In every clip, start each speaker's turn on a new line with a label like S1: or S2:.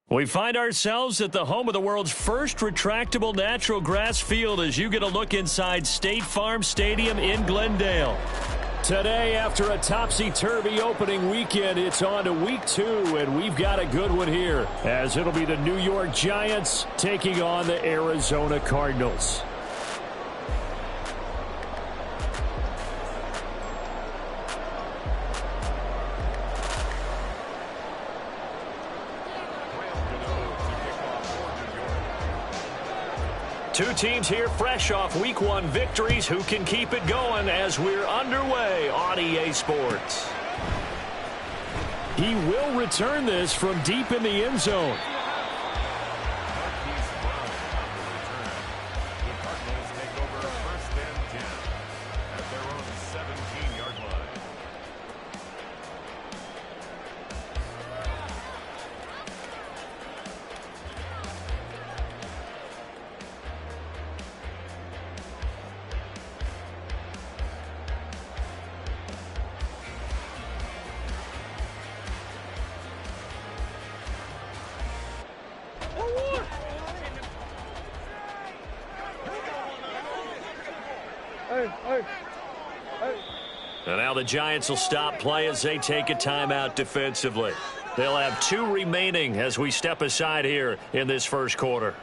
S1: We find ourselves at the home of the world's first retractable natural grass field as you get a look inside State Farm Stadium in Glendale. Today, after a topsy-turvy opening weekend, it's on to week 2, and we've got a good one here, as it'll be the New York Giants taking on the Arizona Cardinals. Two teams here fresh off Week 1 victories. Who can keep it going as we're underway on EA Sports? He will return this from deep in the end zone. And now the Giants will stop play as they take a timeout defensively. They'll have 2 remaining as we step aside here in this first quarter.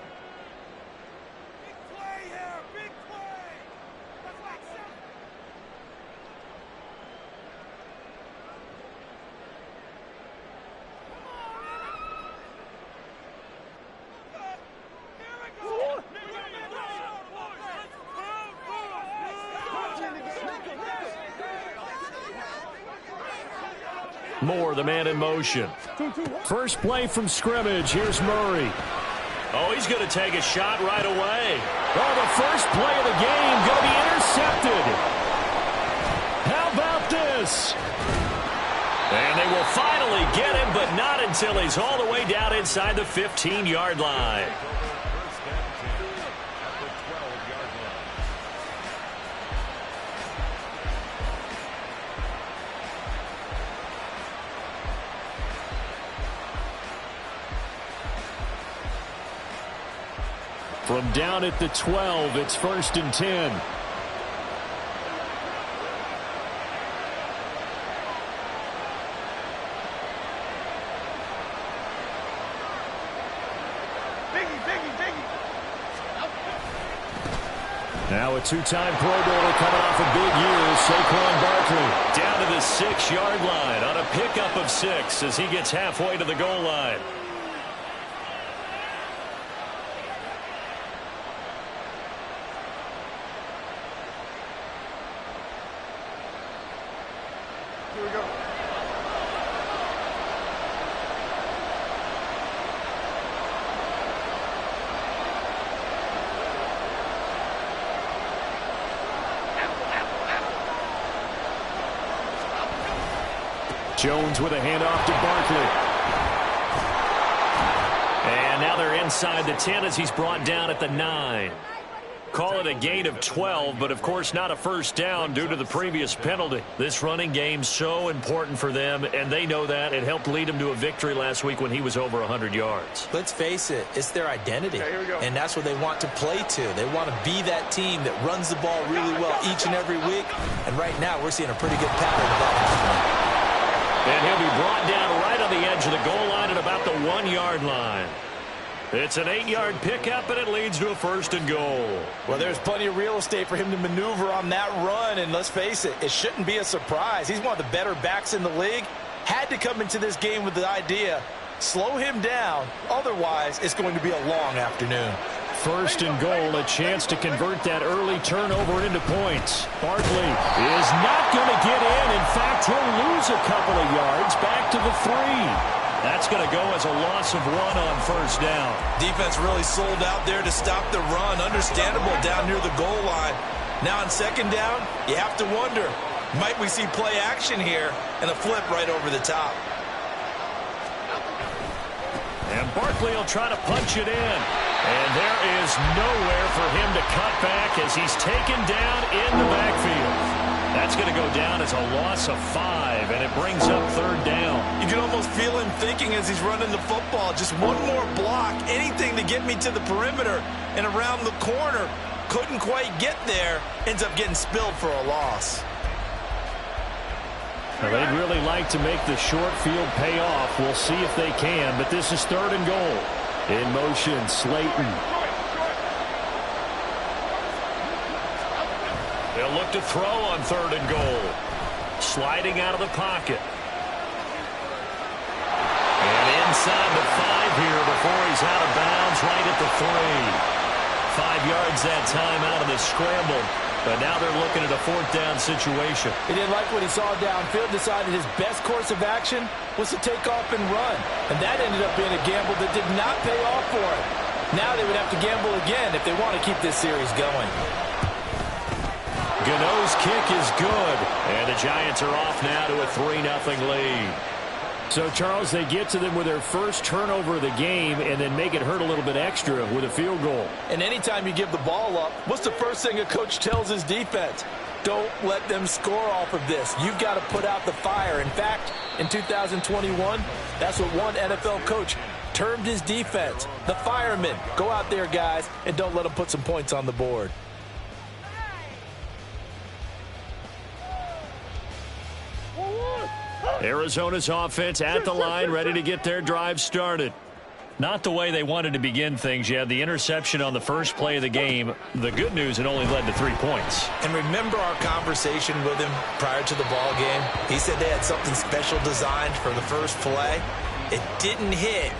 S1: Moore, the man in motion. First play from scrimmage. Here's Murray. Oh, he's going to take a shot right away. Oh, the first play of the game going to be intercepted. How about this? And they will finally get him, but not until he's all the way down inside the 15-yard line. From down at the 12, it's 1st and 10. Now a 2-time Pro Bowler coming off a big year, Saquon Barkley. Down to the 6-yard line on a pickup of 6 as he gets halfway to the goal line.
S2: Here we go.
S1: Jones with a handoff to Barkley. And now they're inside the 10 as he's brought down at the 9. Call it a gain of 12, but of course not a first down due to the previous penalty. This running game so important for them, and they know that. It helped lead them to a victory last week when he was over 100 yards.
S3: Let's face it, it's their identity,
S2: Okay, here we go.
S3: and that's what they want to play to. They want to be that team that runs the ball really well each and every week, and right now we're seeing a pretty good pattern of that happening.
S1: And he'll be brought down right on the edge of the goal line at about the 1-yard line. It's an 8-yard pickup, and it leads to a 1st and goal.
S3: Well, there's plenty of real estate for him to maneuver on that run, and let's face it, it shouldn't be a surprise. He's one of the better backs in the league. Had to come into this game with the idea, slow him down, otherwise it's going to be a long afternoon.
S1: 1st and goal, a chance to convert that early turnover into points. Barkley is not going to get in. In fact, he'll lose a couple of yards back to the 3. That's going to go as a loss of 1 on 1st down.
S3: Defense really sold out there to stop the run. Understandable down near the goal line. Now on 2nd down, you have to wonder, might we see play action here and a flip right over the top?
S1: And Barkley will try to punch it in. And there is nowhere for him to cut back as he's taken down in the backfield. That's going to go down as a loss of 5, and it brings up 3rd down.
S3: You can almost feel him thinking as he's running the football. Just one more block, anything to get me to the perimeter and around the corner. Couldn't quite get there. Ends up getting spilled for a loss.
S1: Well, they'd really like to make the short field pay off. We'll see if they can, but this is 3rd and goal. In motion, Slayton. They'll look to throw on 3rd and goal. Sliding out of the pocket. And inside the 5 here before he's out of bounds, right at the 3. 5 yards that time out of the scramble. But now they're looking at a 4th down situation.
S3: He didn't like what he saw downfield, decided his best course of action was to take off and run. And that ended up being a gamble that did not pay off for him. Now they would have to gamble again if they want to keep this series going.
S1: Gano's kick is good. And the Giants are off now to a 3-0 lead. So, Charles, they get to them with their first turnover of the game and then make it hurt a little bit extra with a field goal.
S3: And anytime you give the ball up, what's the first thing a coach tells his defense? Don't let them score off of this. You've got to put out the fire. In fact, in 2021, that's what one NFL coach termed his defense. The firemen. Go out there, guys, and don't let them put some points on the board.
S1: Arizona's offense at the line, ready to get their drive started. Not the way they wanted to begin things. You had the interception on the first play of the game. The good news, it only led to 3 points.
S3: And remember our conversation with him prior to the ball game? He said they had something special designed for the first play. It didn't hit.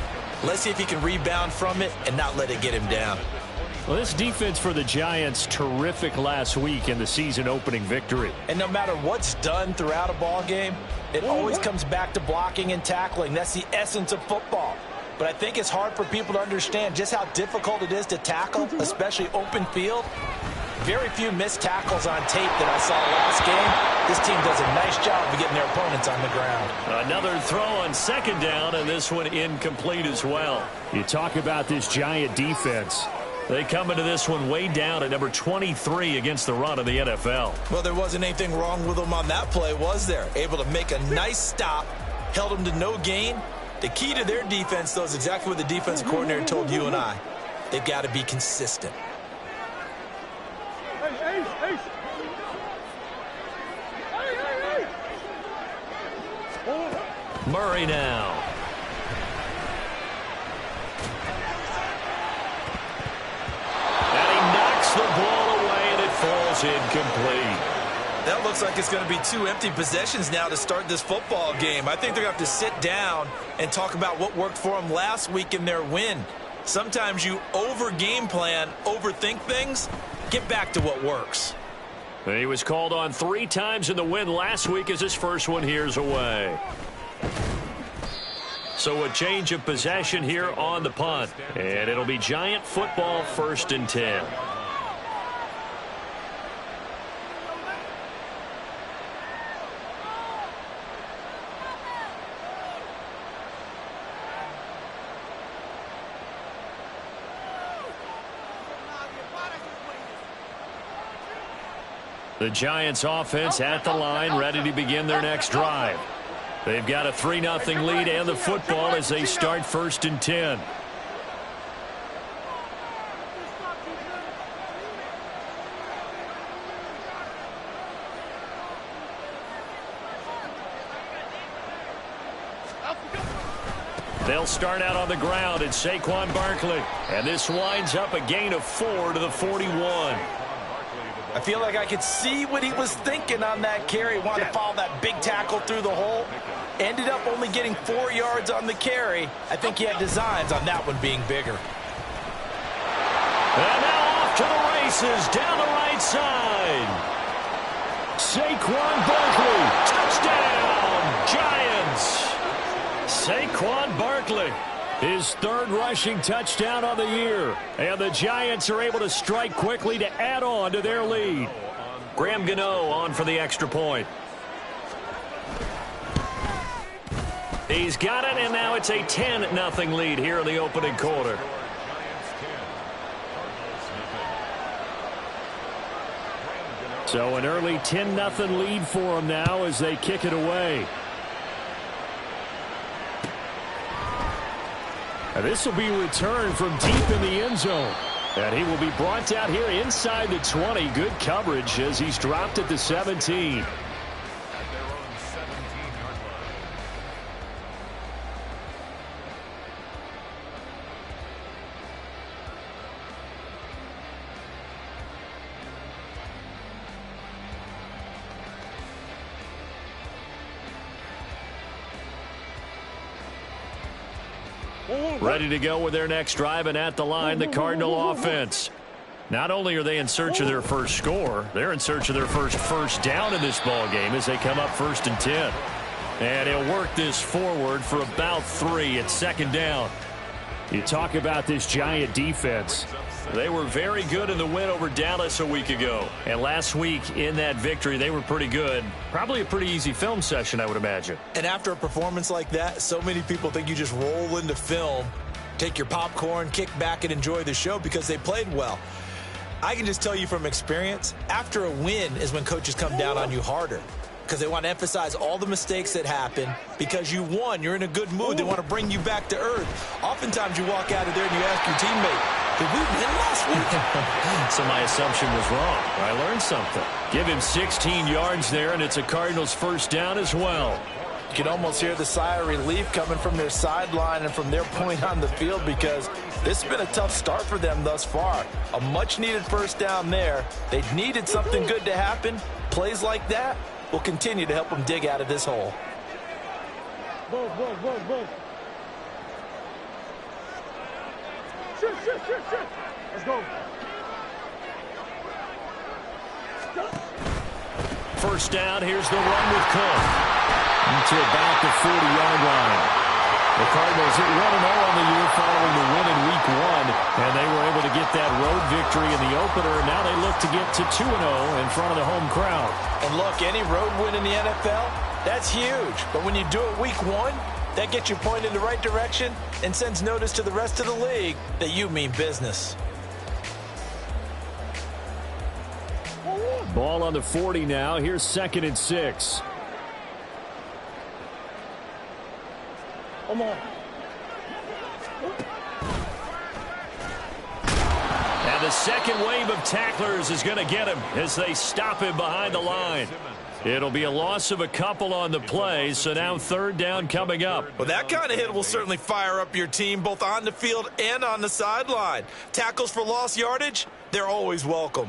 S3: Let's see if he can rebound from it and not let it get him down.
S1: Well, this defense for the Giants, terrific last week in the season-opening victory.
S3: And no matter what's done throughout a ball game, it always comes back to blocking and tackling. That's the essence of football. But I think it's hard for people to understand just how difficult it is to tackle, especially open field. Very few missed tackles on tape that I saw last game. This team does a nice job of getting their opponents on the ground.
S1: Another throw on 2nd down, and this one incomplete as well. You talk about this Giant defense. They come into this one way down at number 23 against the run of the NFL.
S3: Well, there wasn't anything wrong with them on that play, was there? Able to make a nice stop, held them to no gain. The key to their defense, though, is exactly what the defensive coordinator told you and I. They've got to be consistent.
S1: Murray now. And he knocks the ball away, and it falls incomplete.
S3: That looks like it's going to be 2 empty possessions now to start this football game. I think they're going to have to sit down and talk about what worked for them last week in their win. Sometimes you over-game plan, overthink things. Get back to what works.
S1: He was called on 3 times in the win last week as his first one here's away. So a change of possession here on the punt. And it'll be Giant football, 1st and 10. The Giants offense at the line, ready to begin their next drive. They've got a 3-0 lead and the football as they start 1st and 10. They'll start out on the ground at Saquon Barkley. And this winds up a gain of 4 to the 41.
S3: I feel like I could see what he was thinking on that carry. Wanted to follow that big tackle through the hole. Ended up only getting 4 yards on the carry. I think he had designs on that one being bigger.
S1: And now off to the races down the right side. Saquon Barkley, touchdown, Giants. Saquon Barkley, his 3rd rushing touchdown of the year. And the Giants are able to strike quickly to add on to their lead. Graham Gano on for the extra point. He's got it, and now it's a 10-0 lead here in the opening quarter. So an early 10-0 lead for them now as they kick it away. And this will be a return from deep in the end zone. And he will be brought out here inside the 20. Good coverage as he's dropped at the 17. Ready to go with their next drive, and at the line, the Cardinal offense. Not only are they in search of their first score, they're in search of their first down in this ball game as they come up 1st and 10. And he'll work this forward for about 3 at 2nd down. You talk about this Giant defense. They were very good in the win over Dallas a week ago. And last week in that victory, they were pretty good. Probably a pretty easy film session, I would imagine.
S3: And after a performance like that, so many people think you just roll into film, take your popcorn, kick back, and enjoy the show because they played well. I can just tell you from experience, after a win is when coaches come down on you harder because they want to emphasize all the mistakes that happen. Because you won, you're in a good mood. They want to bring you back to earth. Oftentimes you walk out of there and you ask your teammate, did we win last week?
S1: So my assumption was wrong. I learned something. Give him 16 yards there, and it's a Cardinals first down as well.
S3: You can almost hear the sigh of relief coming from their sideline and from their point on the field because this has been a tough start for them thus far. A much-needed first down there. They needed something good to happen. Plays like that will continue to help them dig out of this hole.
S2: Let's go.
S1: First down, here's the run with Cook. To about the 40-yard line. The Cardinals hit 1-0 on the year following the win in Week 1, and they were able to get that road victory in the opener, and now they look to get to 2-0 in front of the home crowd.
S3: And look, any road win in the NFL, that's huge. But when you do it Week 1, that gets you pointed in the right direction and sends notice to the rest of the league that you mean business.
S1: Ball on the 40 now. Here's 2nd and 6.
S2: Come on.
S1: And the second wave of tacklers is going to get him as they stop him behind the line. It'll be a loss of a couple on the play, so now 3rd down coming up.
S3: Well, that kind of hit will certainly fire up your team both on the field and on the sideline. Tackles for lost yardage, they're always welcome.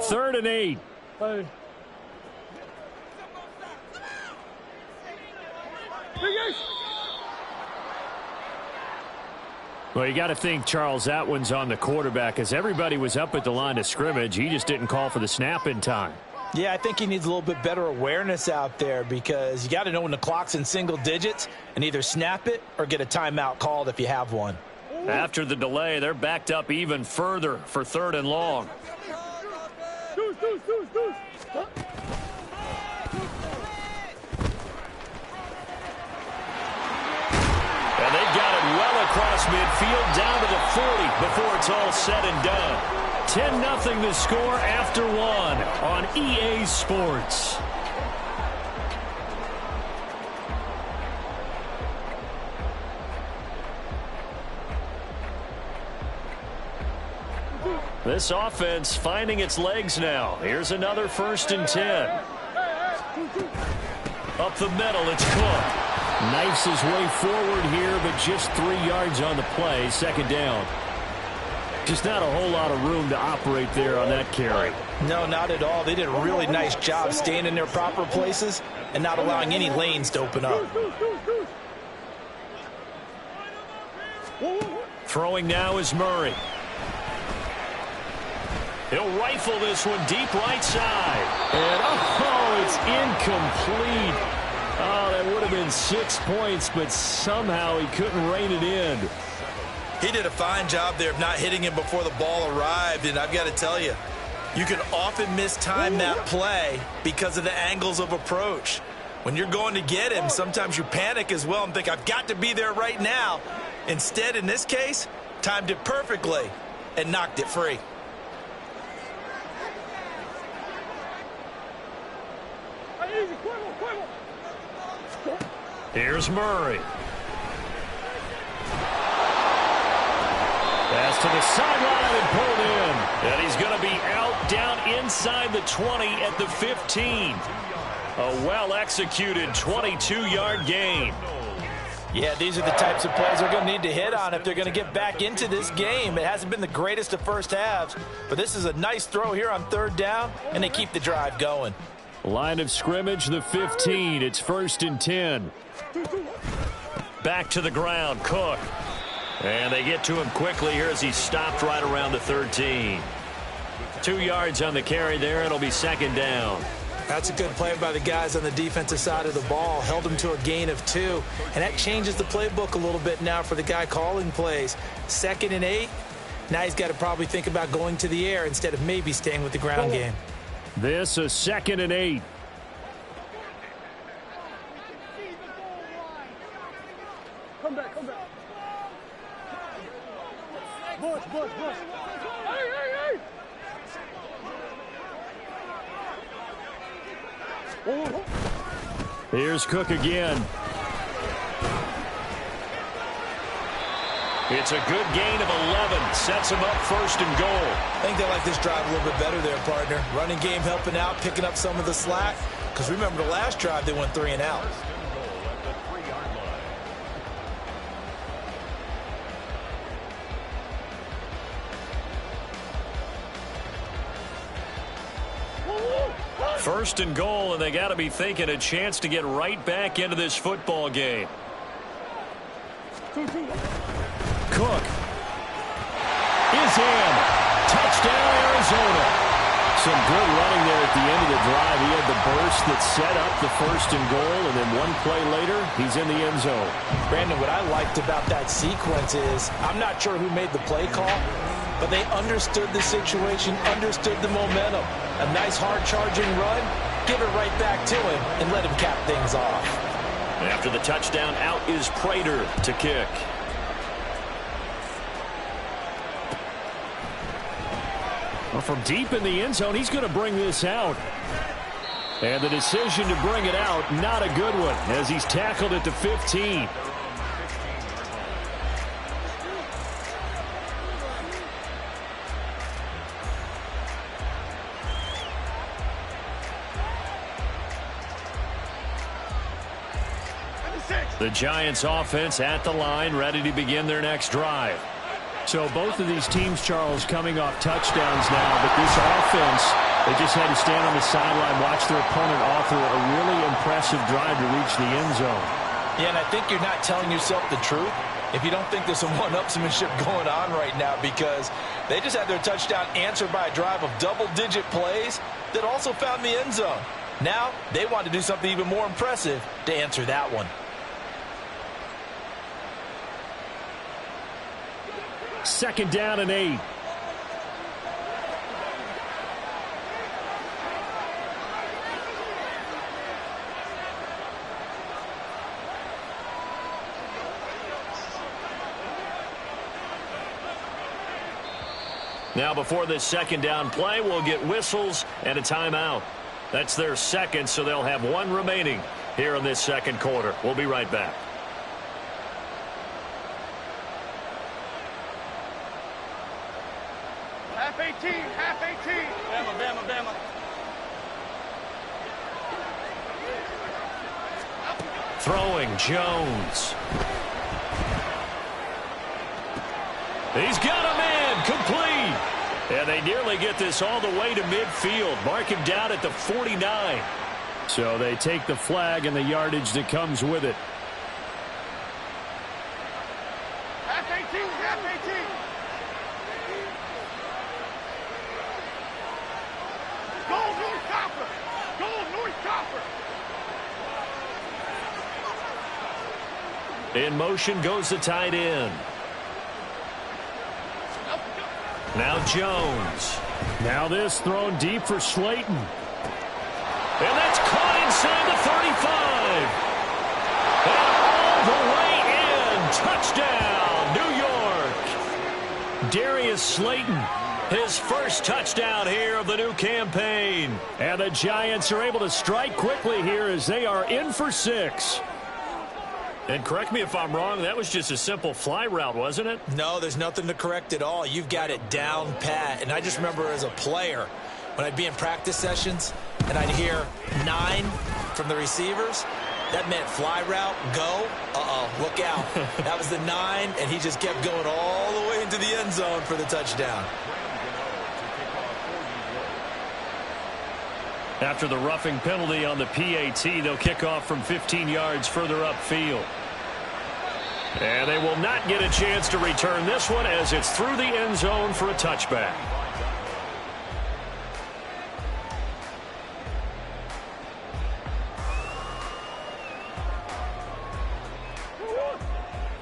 S1: Third and 8.
S2: Hey.
S1: Well, you got to think, Charles, that one's on the quarterback as everybody was up at the line of scrimmage. He just didn't call for the snap in time.
S3: Yeah, I think he needs a little bit better awareness out there because you got to know when the clock's in single digits and either snap it or get a timeout called if you have one.
S1: After the delay, they're backed up even further for 3rd and long. And they've got it well across midfield down to the 40 before it's all said and done. 10-0 the score after 1 on EA Sports. This offense finding its legs now. Here's another 1st and 10. Up the middle, it's Cook. Knifes his way forward here, but just 3 yards on the play. 2nd down. Just not a whole lot of room to operate there on that carry.
S3: No, not at all. They did a really nice job staying in their proper places and not allowing any lanes to open up.
S1: Throwing now is Murray. He'll rifle this one deep right side. And, oh, it's incomplete. Oh, that would have been 6 points, but somehow he couldn't rein it in.
S3: He did a fine job there of not hitting him before the ball arrived, and I've got to tell you, you can often mistime that play because of the angles of approach. When you're going to get him, sometimes you panic as well and think, I've got to be there right now. Instead, in this case, timed it perfectly and knocked it free.
S1: Here's Murray. Pass to the sideline and pulled in. And he's going to be out down inside the 20 at the 15. A well-executed 22-yard gain.
S3: Yeah, these are the types of plays they're going to need to hit on if they're going to get back into this game. It hasn't been the greatest of first halves, but this is a nice throw here on third down, and they keep the drive going.
S1: Line of scrimmage, the 15. It's 1st and 10. Back to the ground, Cook. And they get to him quickly here as he stopped right around the 13. 2 yards on the carry there. It'll be 2nd down.
S3: That's a good play by the guys on the defensive side of the ball. Held him to a gain of 2. And that changes the playbook a little bit now for the guy calling plays. 2nd and 8. Now he's got to probably think about going to the air instead of maybe staying with the ground game.
S1: This a 2nd and 8.
S2: Come back, come back. Bush. Hey. Oh.
S1: Here's Cook again. It's a good gain of 11. Sets him up 1st and goal.
S3: I think they like this drive a little bit better there, partner. Running game helping out, picking up some of the slack. Because remember, the last drive, they went 3 and out.
S1: First and goal, and they got to be thinking a chance to get right back into this football game. Cook is in. Touchdown, Arizona. Some good running there at the end of the drive. He had the burst that set up the 1st and goal, and then one play later, he's in the end zone.
S3: Brandon, what I liked about that sequence is, I'm not sure who made the play call, but they understood the situation, understood the momentum. A nice hard-charging run, give it right back to him, and let him cap things off.
S1: After the touchdown, out is Prater to kick. Well, from deep in the end zone, he's going to bring this out. And the decision to bring it out, not a good one, as he's tackled at the 15. The Giants offense at the line, ready to begin their next drive. So both of these teams, Charles, coming off touchdowns now, but this offense, they just had to stand on the sideline, watch their opponent offer a really impressive drive to reach the end zone.
S3: Yeah, and I think you're not telling yourself the truth if you don't think there's some one-upsmanship going on right now, because they just had their touchdown answered by a drive of double-digit plays that also found the end zone. Now they want to do something even more impressive to answer that one.
S1: 2nd down and 8. Now before this 2nd down play, we'll get whistles and a timeout. That's their 2nd, so they'll have 1 remaining here in this 2nd quarter. We'll be right back.
S2: Half 18. Bama.
S1: Throwing, Jones. He's got a man, complete. And they nearly get this all the way to midfield. Mark him down at the 49. So they take the flag and the yardage that comes with it.
S2: Half 18. Go, North Copper.
S1: In motion goes the tight end. Now Jones. Now this thrown deep for Slayton. And that's caught inside the 35. His first touchdown here of the new campaign. And the Giants are able to strike quickly here as they are in for 6. And correct me if I'm wrong, that was just a simple fly route, wasn't it?
S3: No, there's nothing to correct at all. You've got it down pat. And I just remember as a player, when I'd be in practice sessions and I'd hear 9 from the receivers, that meant fly route, go, look out. That was the 9, and he just kept going all the way into the end zone for the touchdown.
S1: After the roughing penalty on the PAT, they'll kick off from 15 yards further upfield. And they will not get a chance to return this one as it's through the end zone for a touchback.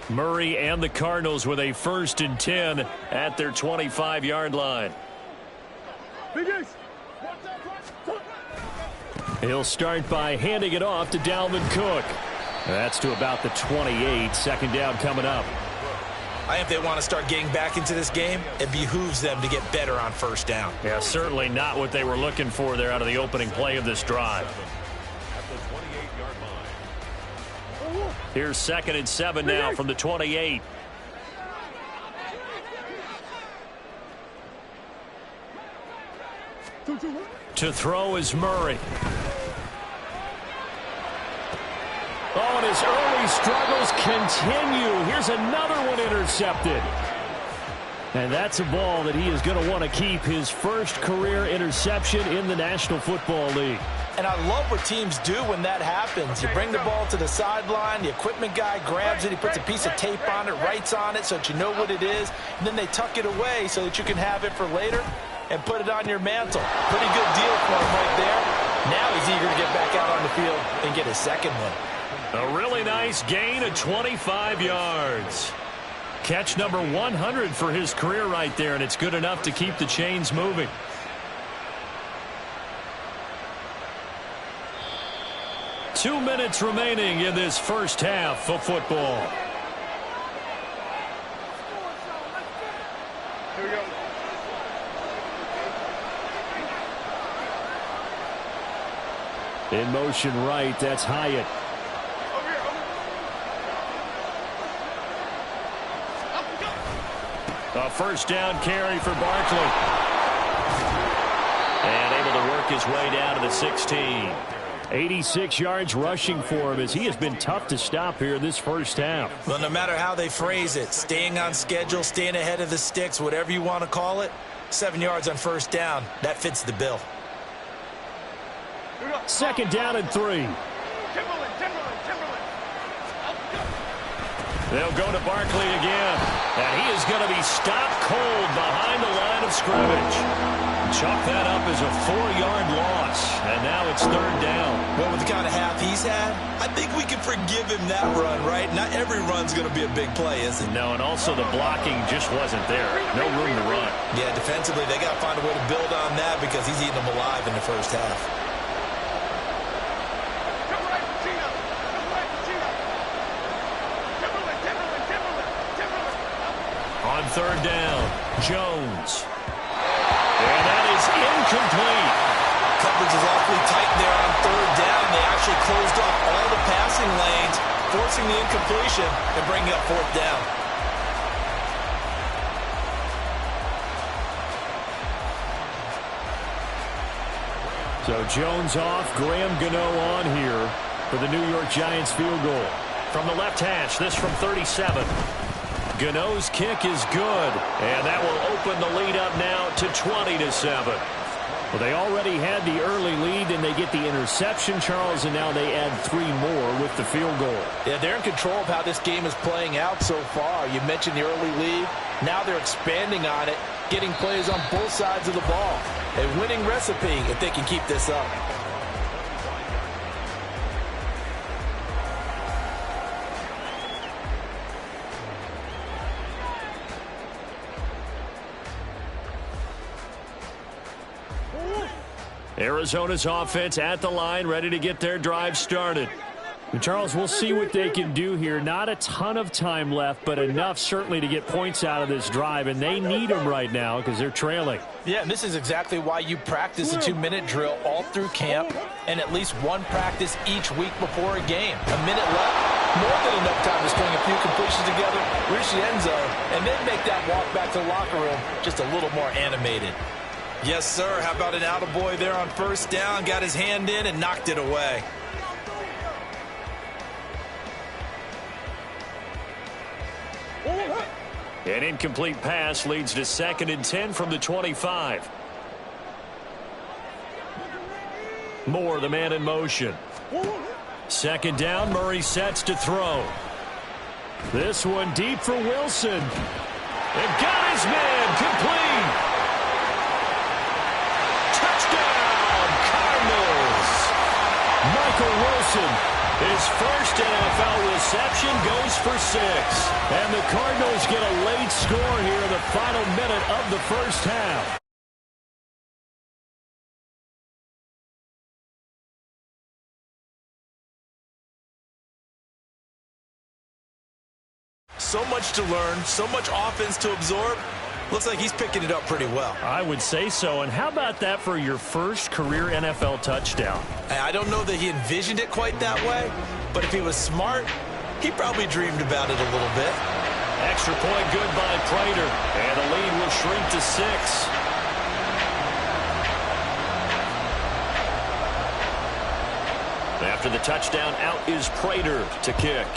S1: Murray and the Cardinals with a 1st and 10 at their 25-yard line. He'll start by handing it off to Dalvin Cook. That's to about the 28. 2nd down coming up.
S3: I think if they want to start getting back into this game, it behooves them to get better on 1st down.
S1: Yeah, certainly not what they were looking for there out of the opening play of this drive. Here's 2nd and 7 now from the 28. To throw is Murray. Oh, and his early struggles continue. Here's another one intercepted. And that's a ball that he is going to want to keep, his first career interception in the National Football League.
S3: And I love what teams do when that happens. You bring the ball to the sideline, the equipment guy grabs it, he puts a piece of tape on it, writes on it so that you know what it is, and then they tuck it away so that you can have it for later and put it on your mantle. Pretty good deal for him right there. Now he's eager to get back out on the field and get his 2nd one.
S1: A really nice gain of 25 yards. Catch number 100 for his career right there, and it's good enough to keep the chains moving. Two minutes remaining in this first half of football.
S2: Here we go.
S1: In motion right, that's Hyatt. A 1st down carry for Barkley. And able to work his way down to the 16. 86 yards rushing for him as he has been tough to stop here this first half.
S3: Well, no matter how they phrase it, staying on schedule, staying ahead of the sticks, whatever you want to call it, 7 yards on 1st down, that fits the bill.
S1: 2nd down and 3. They'll go to Barkley again. And he is going to be stopped cold behind the line of scrimmage. Chalk that up as a 4-yard loss. And now it's 3rd down.
S3: Well, with the kind of half he's had, I think we can forgive him that run, right? Not every run's going to be a big play, is it?
S1: No, and also the blocking just wasn't there. No room to run.
S3: Yeah, defensively, they got to find a way to build on that because he's eating them alive in the first half.
S1: On 3rd down, Jones. And that is incomplete.
S3: Coverage is awfully tight there on 3rd down. They actually closed off all the passing lanes, forcing the incompletion and bringing up 4th down.
S1: So Jones off, Graham Gano on here for the New York Giants field goal. From the left hash, this from 37. Gano's kick is good, and that will open the lead up now to 20-7. Well, they already had the early lead, and they get the interception, Charles, and now they add 3 more with the field goal.
S3: Yeah, they're in control of how this game is playing out so far. You mentioned the early lead. Now they're expanding on it, getting plays on both sides of the ball. A winning recipe if they can keep this up.
S1: Arizona's offense at the line, ready to get their drive started. And Charles, we'll see what they can do here. Not a ton of time left, but enough certainly to get points out of this drive, and they need them right now because they're trailing.
S3: Yeah, and this is exactly why you practice a 2-minute drill all through camp and at least one practice each week before a game. A minute left, more than enough time to string a few completions together, reach the end zone, and then make that walk back to the locker room just a little more animated. Yes, sir. How about an attaboy there on first down? Got his hand in and knocked it away.
S1: An incomplete pass leads to 2nd and 10 from the 25. Moore, the man in motion. 2nd down, Murray sets to throw. This one deep for Wilson. And got his man, complete. Touchdown, Cardinals. Michael Wilson. His first NFL reception goes for 6. And the Cardinals get a late score here in the final minute of the first half.
S3: So much to learn, so much offense to absorb. Looks like he's picking it up pretty well.
S1: I would say so. And how about that for your first career NFL touchdown?
S3: I don't know that he envisioned it quite that way, but if he was smart, he probably dreamed about it a little bit.
S1: Extra point good by Prater. And the lead will shrink to 6. After the touchdown, out is Prater to kick.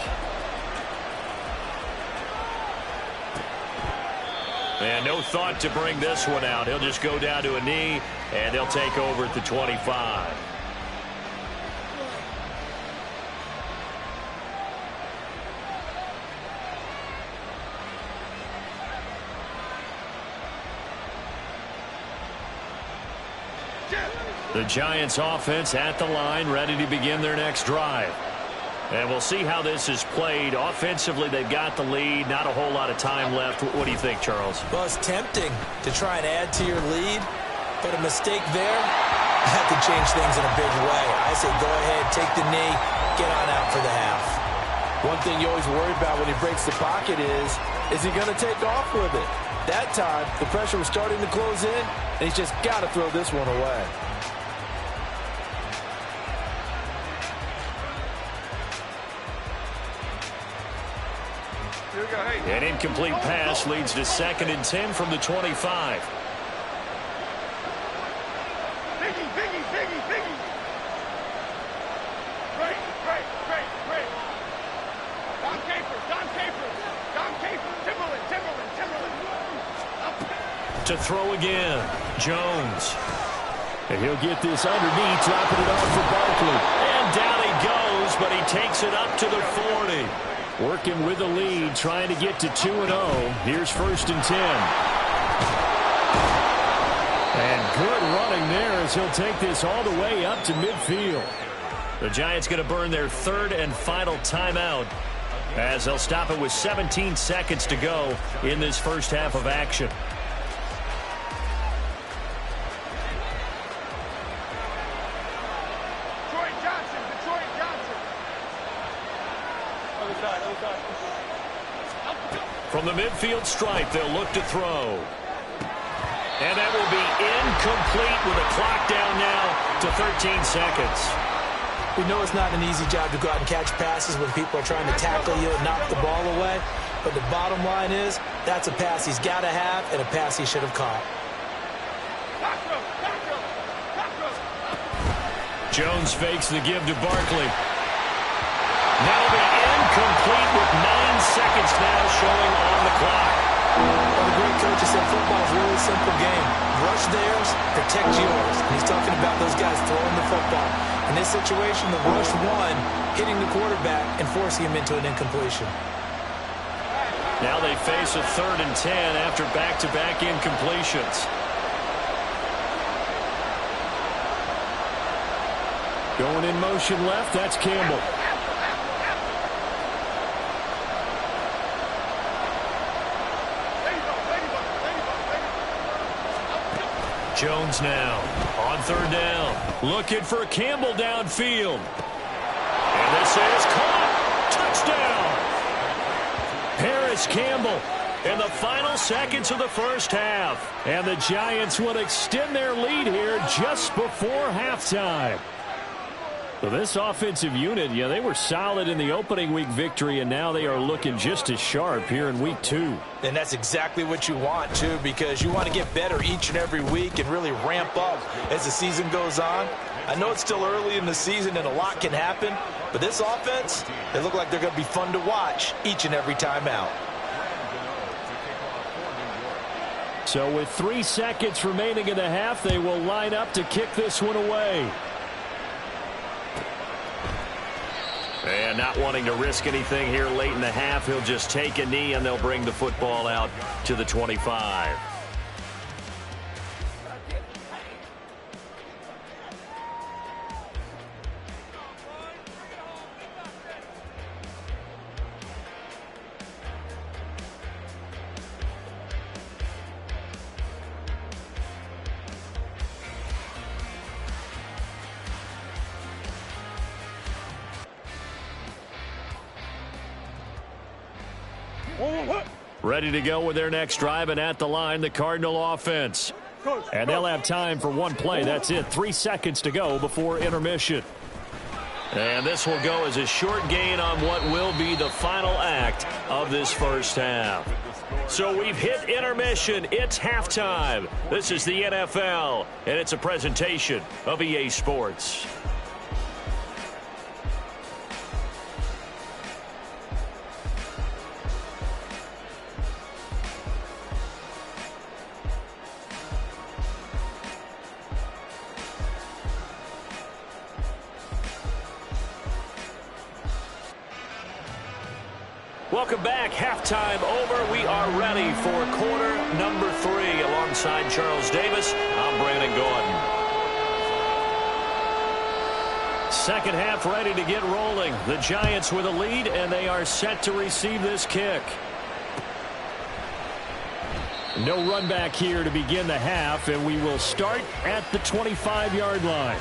S1: And no thought to bring this one out. He'll just go down to a knee, and they'll take over at the 25. The Giants offense at the line, ready to begin their next drive. And we'll see how this is played. Offensively, they've got the lead. Not a whole lot of time left. What do you think, Charles?
S3: Well, it's tempting to try and add to your lead, but a mistake there had to change things in a big way. I say go ahead, take the knee, get on out for the half. One thing you always worry about when he breaks the pocket is he going to take off with it? That time, the pressure was starting to close in, and he's just got to throw this one away.
S1: An incomplete pass leads to 2nd and 10 from the 25.
S2: Biggie. Great. Don Capers. Timberland.
S1: To throw again, Jones. And he'll get this underneath, dropping it off for Barkley. And down he goes, but he takes it up to the 40. Working with the lead, trying to get to 2-0. Here's 1st and 10. And good running there as he'll take this all the way up to midfield. The Giants going to burn their 3rd and final timeout as they'll stop it with 17 seconds to go in this first half of action. From the midfield stripe, they'll look to throw. And that will be incomplete with a clock down now to 13 seconds.
S3: We know it's not an easy job to go out and catch passes when people are trying to tackle you and knock the ball away. But the bottom line is, that's a pass he's got to have and a pass he should have caught.
S1: Jones fakes the give to Barkley. That'll be incomplete with 9 seconds now showing on the clock.
S3: Well, the great coach has said football is a really simple game. Rush theirs, protect yours. And he's talking about those guys throwing the football. In this situation, the rush won, hitting the quarterback and forcing him into an incompletion.
S1: Now they face a 3rd and 10 after back-to-back incompletions. Going in motion left, that's Campbell. Jones now on 3rd down. Looking for Campbell downfield. And this is caught. Touchdown. Harris Campbell in the final seconds of the first half. And the Giants will extend their lead here just before halftime. So this offensive unit, yeah, they were solid in the opening week victory, and now they are looking just as sharp here in week 2.
S3: And that's exactly what you want, too, because you want to get better each and every week and really ramp up as the season goes on. I know it's still early in the season and a lot can happen, but this offense, they look like they're going to be fun to watch each and every time out.
S1: So with 3 seconds remaining in the half, they will line up to kick this one away. And not wanting to risk anything here late in the half, he'll just take a knee and they'll bring the football out to the 25. Ready to go with their next drive, and at the line, the Cardinal offense. And they'll have time for one play. That's it. 3 seconds to go before intermission. And this will go as a short gain on what will be the final act of this first half. So we've hit intermission. It's halftime. This is the NFL, and it's a presentation of EA Sports. Welcome back. Halftime over. We are ready for quarter number 3. Alongside Charles Davis, I'm Brandon Gordon. Second half ready to get rolling. The Giants with a lead, and they are set to receive this kick. No run back here to begin the half, and we will start at the 25-yard line.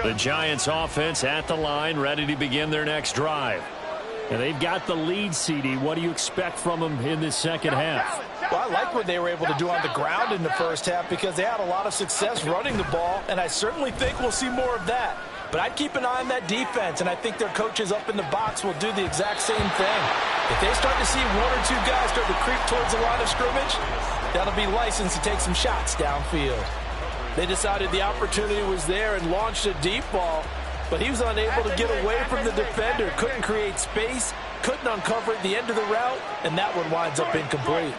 S1: The Giants offense at the line, ready to begin their next drive. And they've got the lead, CD. What do you expect from them in this second half?
S3: Well, I like what they were able to do on the ground in the first half because they had a lot of success running the ball, and I certainly think we'll see more of that. But I'd keep an eye on that defense, and I think their coaches up in the box will do the exact same thing. If they start to see 1 or 2 guys start to creep towards the line of scrimmage, that'll be licensed to take some shots downfield. They decided the opportunity was there and launched a deep ball, but he was unable to get away from the defender, couldn't create space, couldn't uncover at the end of the route, and that one winds up incomplete.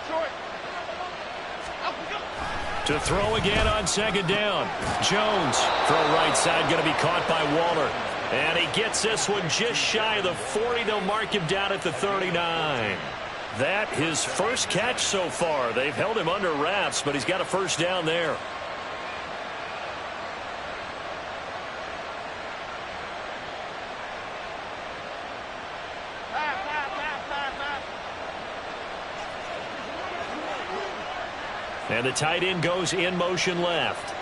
S1: To throw again on second down. Jones, throw right side, going to be caught by Waller. And he gets this one just shy of the 40. They'll mark him down at the 39. That his first catch so far. They've held him under wraps, but he's got a first down there. And the tight end goes in motion left.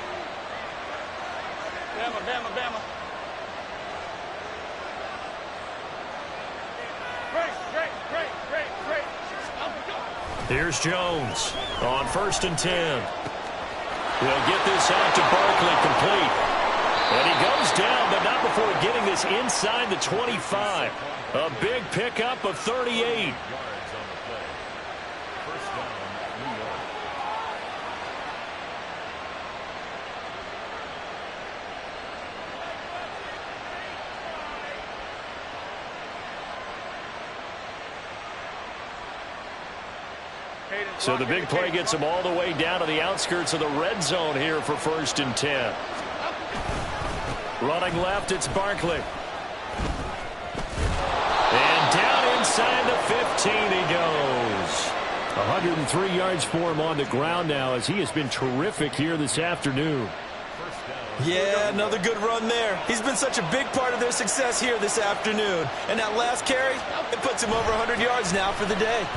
S2: Bama, Bama, Bama. Great.
S1: Here's Jones on 1st and 10. He'll get this out to Barkley, complete. And he goes down, but not before getting this inside the 25. A big pickup of 38. So the big play gets him all the way down to the outskirts of the red zone here for 1st and 10. Running left, it's Barkley. And down inside the 15 he goes. 103 yards for him on the ground now as he has been terrific here this afternoon.
S3: Yeah, another good run there. He's been such a big part of their success here this afternoon. And that last carry, it puts him over 100 yards now for the day.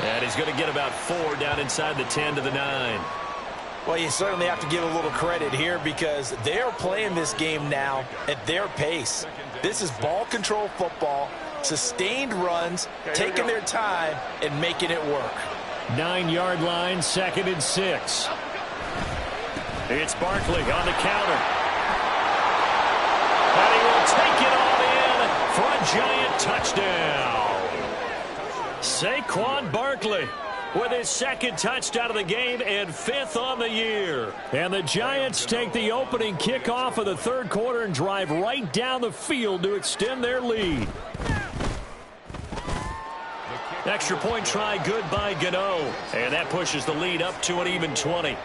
S1: And he's going to get about 4 down inside the 10 to the 9.
S3: Well, you certainly have to give a little credit here because they are playing this game now at their pace. This is ball control football, sustained runs, taking their time and making it work.
S1: 9-yard line, 2nd and 6. It's Barkley on the counter. And he will take it all in for a giant touchdown. Saquon Barkley with his 2nd touchdown of the game and 5th on the year. And the Giants take the opening kickoff of the 3rd quarter and drive right down the field to extend their lead. Extra point try good by Gano. And that pushes the lead up to an even 20.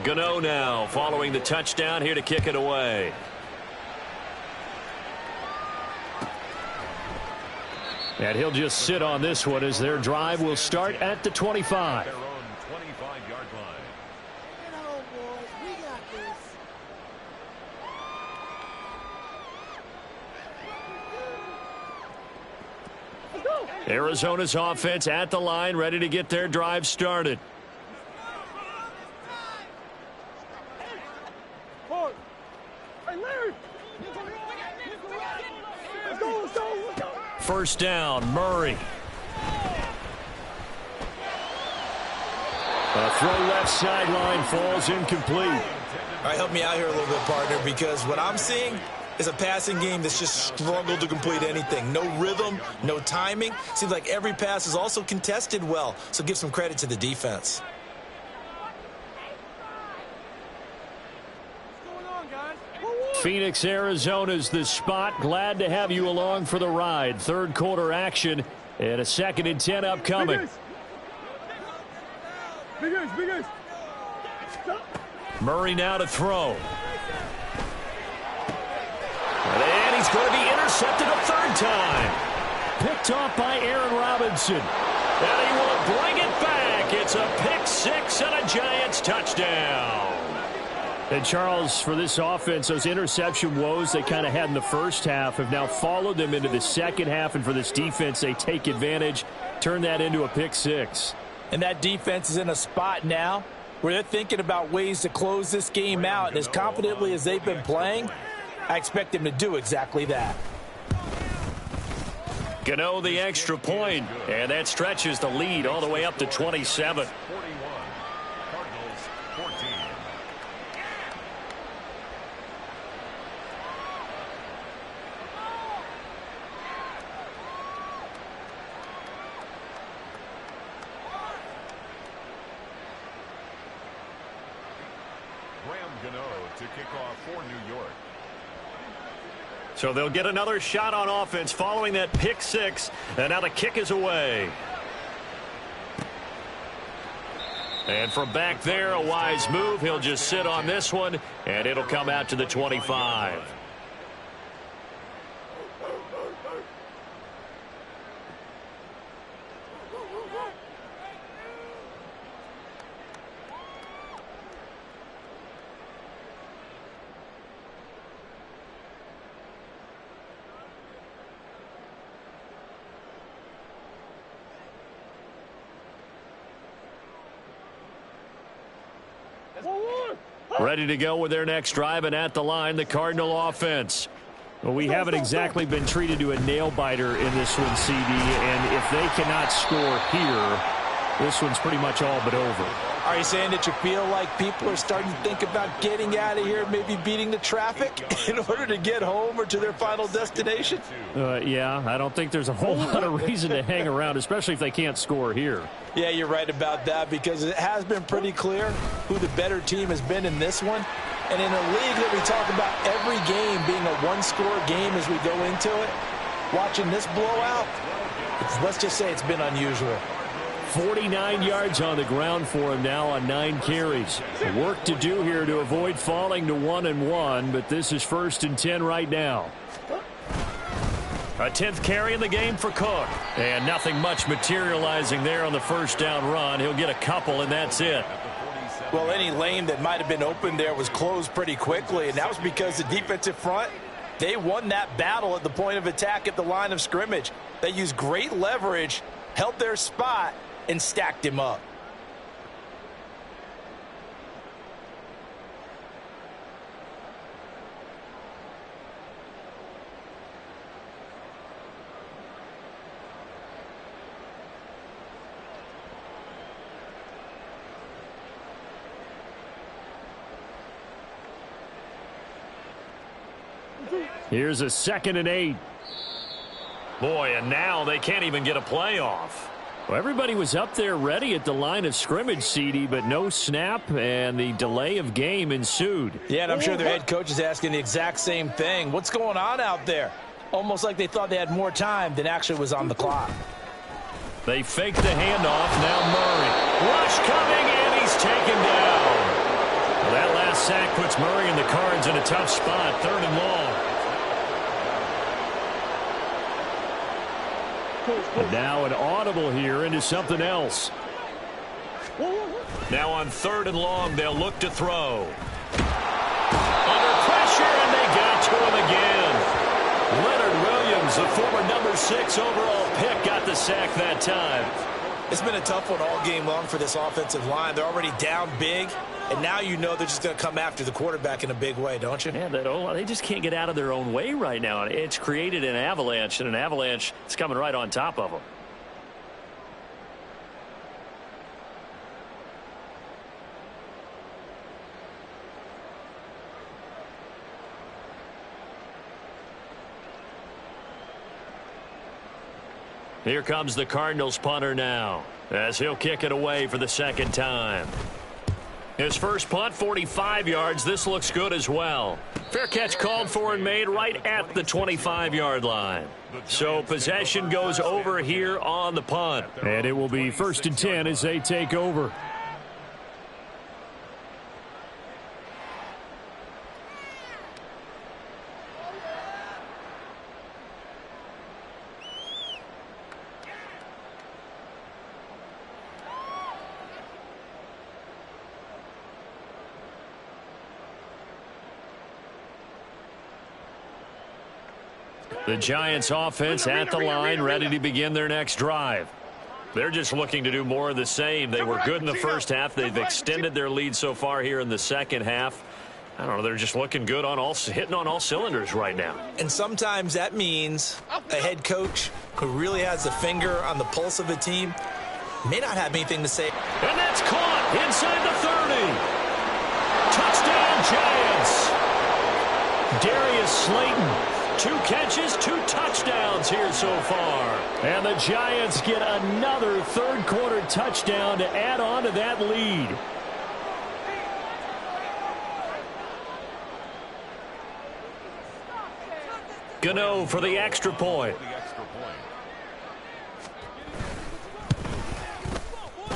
S1: Gano now following the touchdown here to kick it away. And he'll just sit on this one as their drive will start at the 25. Arizona's offense at the line, ready to get their drive started. First down, Murray. A throw left sideline falls incomplete.
S3: All right, help me out here a little bit, partner, because what I'm seeing is a passing game that's just struggled to complete anything. No rhythm, no timing. Seems like every pass is also contested well, so give some credit to the defense.
S1: Phoenix, Arizona's the spot. Glad to have you along for the ride. 3rd quarter action and a 2nd and 10 upcoming. Murray now to throw. And he's going to be intercepted a 3rd time. Picked off by Aaron Robinson. And he will bring it back. It's a pick 6 and a Giants touchdown. And, Charles, for this offense, those interception woes they kind of had in the first half have now followed them into the second half. And for this defense, they take advantage, turn that into a pick 6.
S3: And that defense is in a spot now where they're thinking about ways to close this game out. And as confidently as they've been playing, I expect them to do exactly that.
S1: Gano the extra point, and that stretches the lead all the way up to 27.
S4: To kick off for New York.
S1: So they'll get another shot on offense following that pick 6, and now the kick is away. And from back there, a wise move. He'll just sit on this one, and it'll come out to the 25. Ready to go with their next drive, and at the line, the Cardinal offense. Well, we haven't exactly been treated to a nail-biter in this one, CD, and if they cannot score here, this one's pretty much all but over.
S3: Are you saying that you feel like people are starting to think about getting out of here, maybe beating the traffic in order to get home or to their final destination?
S1: Yeah, I don't think there's a whole lot of reason to hang around, especially if they can't score here.
S3: Yeah, you're right about that, because it has been pretty clear who the better team has been in this one. And in a league that we talk about every game being a one-score game as we go into it, watching this blowout, let's just say it's been unusual.
S1: 49 yards on the ground for him now on 9 carries. Work to do here to avoid falling to 1-1, but this is 1st and 10 right now. A 10th carry in the game for Cook. And nothing much materializing there on the first down run. He'll get a couple, and that's it.
S3: Well, any lane that might have been open there was closed pretty quickly, and that was because the defensive front, they won that battle at the point of attack at the line of scrimmage. They used great leverage, held their spot, and stacked him up.
S1: Here's a 2nd and 8. Boy, and now they can't even get a playoff. Well, everybody was up there ready at the line of scrimmage, CD, but no snap, and the delay of game ensued.
S3: Yeah, and I'm sure their head coach is asking the exact same thing. What's going on out there? Almost like they thought they had more time than actually was on the clock.
S1: They fake the handoff. Now Murray. Rush coming, and he's taken down. Well, that last sack puts Murray and the Cards in a tough spot, 3rd and long. And now an audible here into something else. Now on 3rd and long, they'll look to throw. Under pressure, and they got to him again. Leonard Williams, the former number 6 overall pick, got the sack that time.
S3: It's been a tough one all game long for this offensive line. They're already down big, and now you know they're just going to come after the quarterback in a big way, don't you?
S1: Yeah, they just can't get out of their own way right now. It's created an avalanche, and an avalanche is coming right on top of them. Here comes the Cardinals punter now, as he'll kick it away for the 2nd time. His first punt, 45 yards. This looks good as well. Fair catch called for and made right at the 25-yard line. So possession goes over here on the punt. And it will be 1st and 10 as they take over. The Giants offense at the line, ready to begin their next drive. They're just looking to do more of the same. They were good in the first half. They've extended their lead so far here in the second half. I don't know, they're just looking good on hitting on all cylinders right now.
S3: And sometimes that means a head coach who really has a finger on the pulse of a team may not have anything to say.
S1: And that's caught inside the 30. Touchdown, Giants. Darius Slayton. 2 catches, 2 touchdowns here so far. And the Giants get another 3rd quarter touchdown to add on to that lead. Gano for the extra point.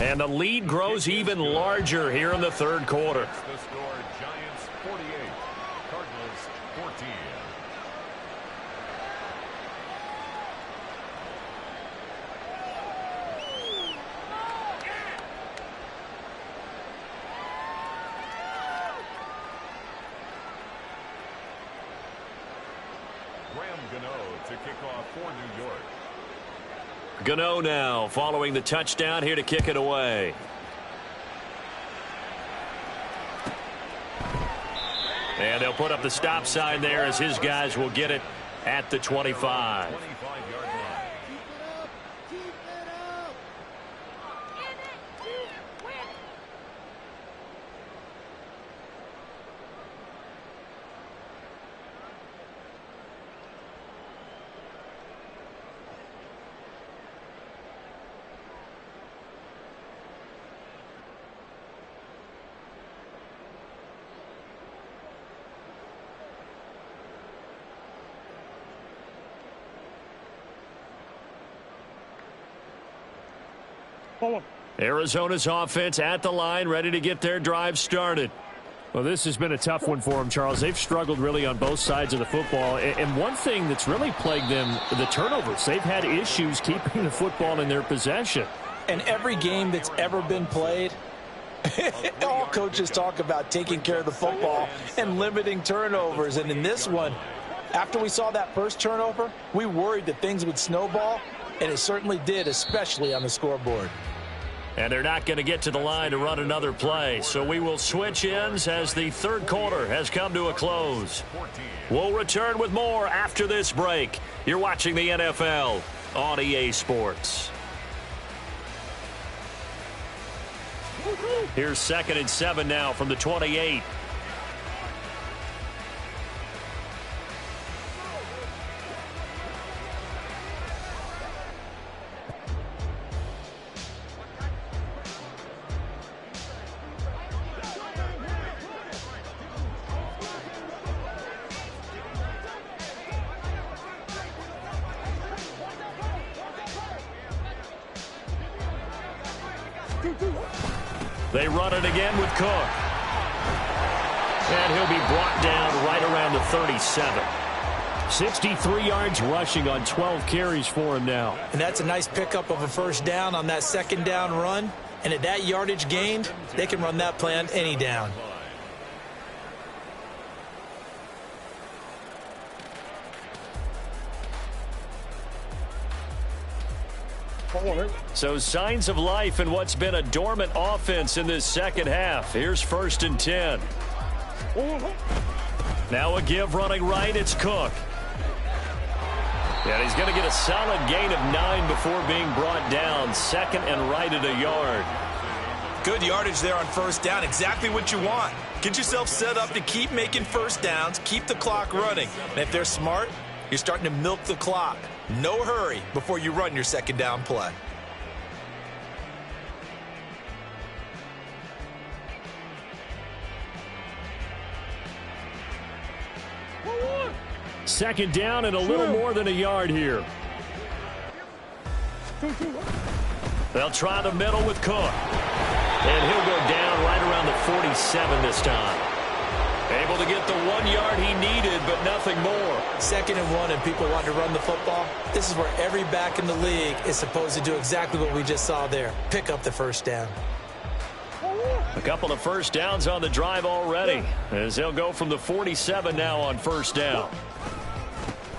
S1: And the lead grows even larger here in the third quarter.
S4: The score, Giants 48, Cardinals 14. To kick off for New York.
S1: Gano now following the touchdown here to kick it away. And they'll put up the stop sign there as his guys will get it at the 25.
S4: 25-yard line.
S1: Arizona's offense at the line, ready to get their drive started.
S5: Well, this has been a tough one for them, Charles. They've struggled really on both sides of the football. And one thing that's really plagued them, the turnovers. They've had issues keeping the football in their possession.
S3: And every game that's ever been played, all coaches talk about taking care of the football and limiting turnovers. And in this one, after we saw that first turnover, we worried that things would snowball, and it certainly did, especially on the scoreboard.
S1: And they're not going to get to the line to run another play. So we will switch ends as the third quarter has come to a close. We'll return with more after this break. You're watching the NFL on EA Sports. Here's 2nd and 7 now from the 28. They run it again with Cook. And he'll be brought down right around the 37. 63 yards rushing on 12 carries for him now.
S3: And that's a nice pickup of a first down on that second down run. And at that yardage gained, they can run that play on any down.
S1: So signs of life in what's been a dormant offense in this second half. Here's 1st and 10. Now a give running right. It's Cook. And he's going to get a solid gain of 9 before being brought down. 2nd and right at a yard.
S3: Good yardage there on first down. Exactly what you want. Get yourself set up to keep making first downs. Keep the clock running. And if they're smart, you're starting to milk the clock. No hurry before you run your second down play.
S5: Second down and a little more than a yard here.
S1: They'll try the middle with Cook. And he'll go down right around the 47 this time. Able to get the 1 yard he needed, but nothing more.
S3: 2nd and 1, and people want to run the football. This is where every back in the league is supposed to do exactly what we just saw there. Pick up the first down.
S1: A couple of first downs on the drive already, as they'll go from the 47 now on first down.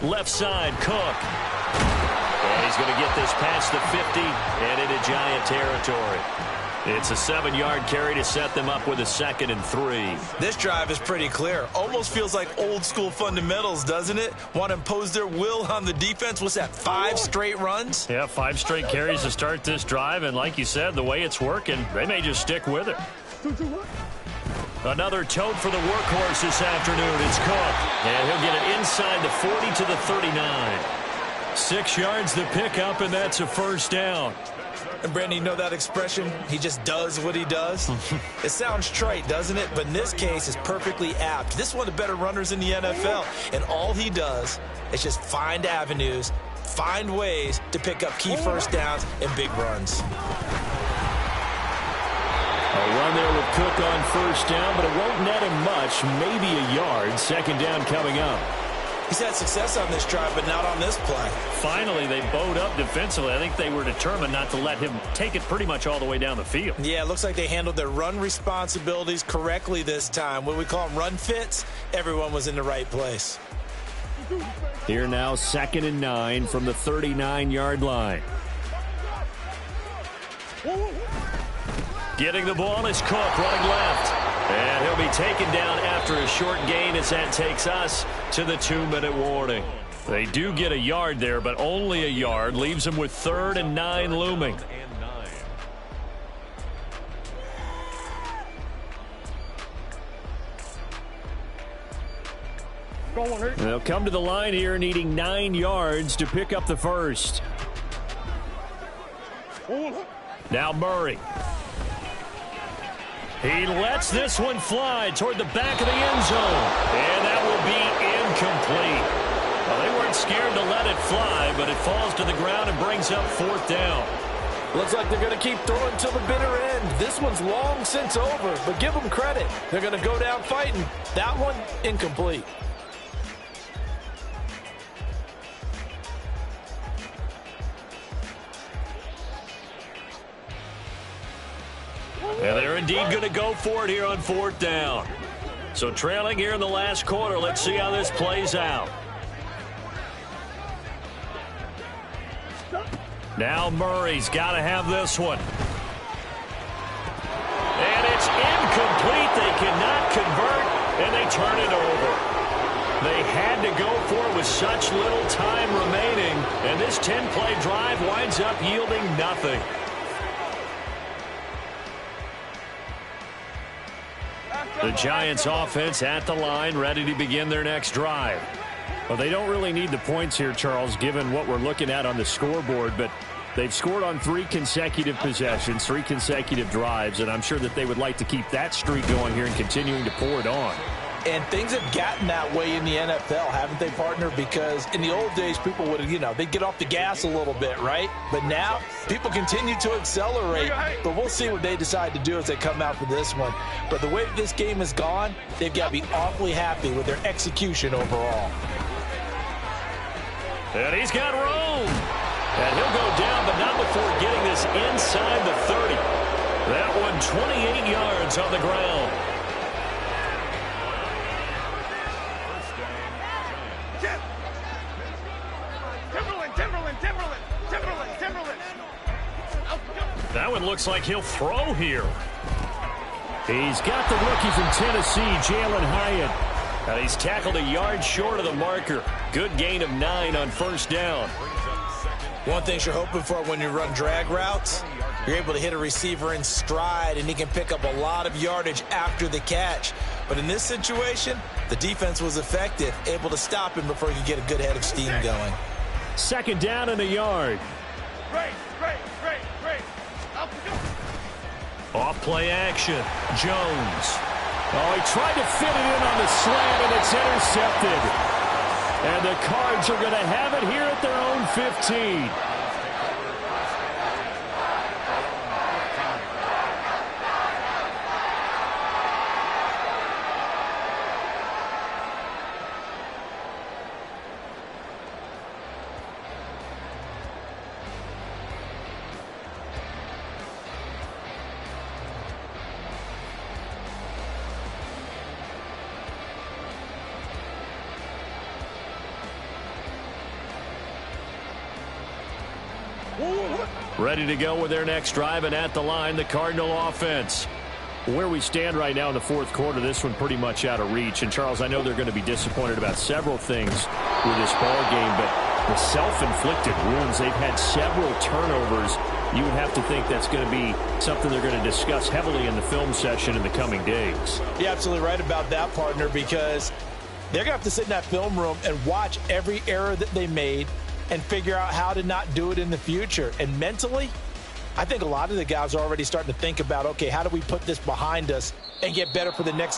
S1: Left side, Cook. And he's going to get this past the 50 and into Giant territory. It's a 7-yard carry to set them up with a 2nd and 3.
S3: This drive is pretty clear. Almost feels like old school fundamentals, doesn't it? Want to impose their will on the defense. What's that, 5 straight runs?
S5: Yeah, 5 straight carries to start this drive. And like you said, the way it's working, they may just stick with it.
S1: Another tote for the workhorse this afternoon. It's Cook. And he'll get it inside the 40 to the 39. 6 yards to pick up, and that's a first down.
S3: And Brandon, you know that expression? He just does what he does. It sounds trite, doesn't it? But in this case, it's perfectly apt. This is one of the better runners in the NFL. And all he does is just find avenues, find ways to pick up key first downs and big runs.
S1: Run there with Cook on first down, but it won't net him much, maybe a yard. Second down coming up.
S3: He's had success on this drive, but not on this play.
S5: Finally, they bowed up defensively. I think they were determined not to let him take it pretty much all the way down the field.
S3: Yeah, it looks like they handled their run responsibilities correctly this time. What we call them run fits, everyone was in the right place.
S5: Here now, 2nd and 9 from the 39-yard line. Getting the ball is Cook running left. And he'll be taken down after a short gain as that takes us to the 2-minute warning. They do get a yard there, but only a yard. Leaves them with 3rd and 9 looming. They'll come to the line here needing 9 yards to pick up the first. Now Murray. He lets this one fly toward the back of the end zone. And that will be incomplete. Well, they weren't scared to let it fly, but it falls to the ground and brings up 4th down.
S6: Looks like they're going to keep throwing till the bitter end. This one's long since over, but give them credit. They're going to go down fighting. That one, incomplete.
S1: And they're indeed going to go for it here on 4th down. So trailing here in the last quarter. Let's see how this plays out. Now Murray's got to have this one. And it's incomplete. They cannot convert, and they turn it over. They had to go for it with such little time remaining, and this 10-play drive winds up yielding nothing. The Giants offense at the line, ready to begin their next drive. Well, they don't really need the points here, Charles, given what we're looking at on the scoreboard, but they've scored on 3 consecutive possessions, 3 consecutive drives, and I'm sure that they would like to keep that streak going here and continuing to pour it on.
S3: And things have gotten that way in the NFL, haven't they, partner? Because in the old days, people would, they'd get off the gas a little bit, right? But now, people continue to accelerate. But we'll see what they decide to do as they come out for this one. But the way that this game has gone, they've got to be awfully happy with their execution overall.
S1: And he's got room. And he'll go down, but not before getting this inside the 30. That one 28 yards on the ground. That one looks like he'll throw here. He's got the rookie from Tennessee, Jalen Hyatt. And he's tackled a yard short of the marker. Good gain of 9 on 1st down.
S3: One thing you're hoping for when you run drag routes, you're able to hit a receiver in stride, and he can pick up a lot of yardage after the catch. But in this situation, the defense was effective, able to stop him before he could get a good head of steam going.
S5: 2nd down and a yard.
S1: Off play action. Jones.
S5: Oh, he tried to fit it in on the slam, and it's intercepted. And the Cards are going to have it here at their own 15. Ready to go with their next drive, and at the line, the Cardinal offense. Where we stand right now in the 4th quarter, this one pretty much out of reach. And, Charles, I know they're going to be disappointed about several things with this ball game, but the self-inflicted wounds, they've had several turnovers. You would have to think that's going to be something they're going to discuss heavily in the film session in the coming days.
S3: You're absolutely right about that, partner, because they're going to have to sit in that film room and watch every error that they made and figure out how to not do it in the future. And mentally, I think a lot of the guys are already starting to think about, okay, how do we put this behind us and get better for the next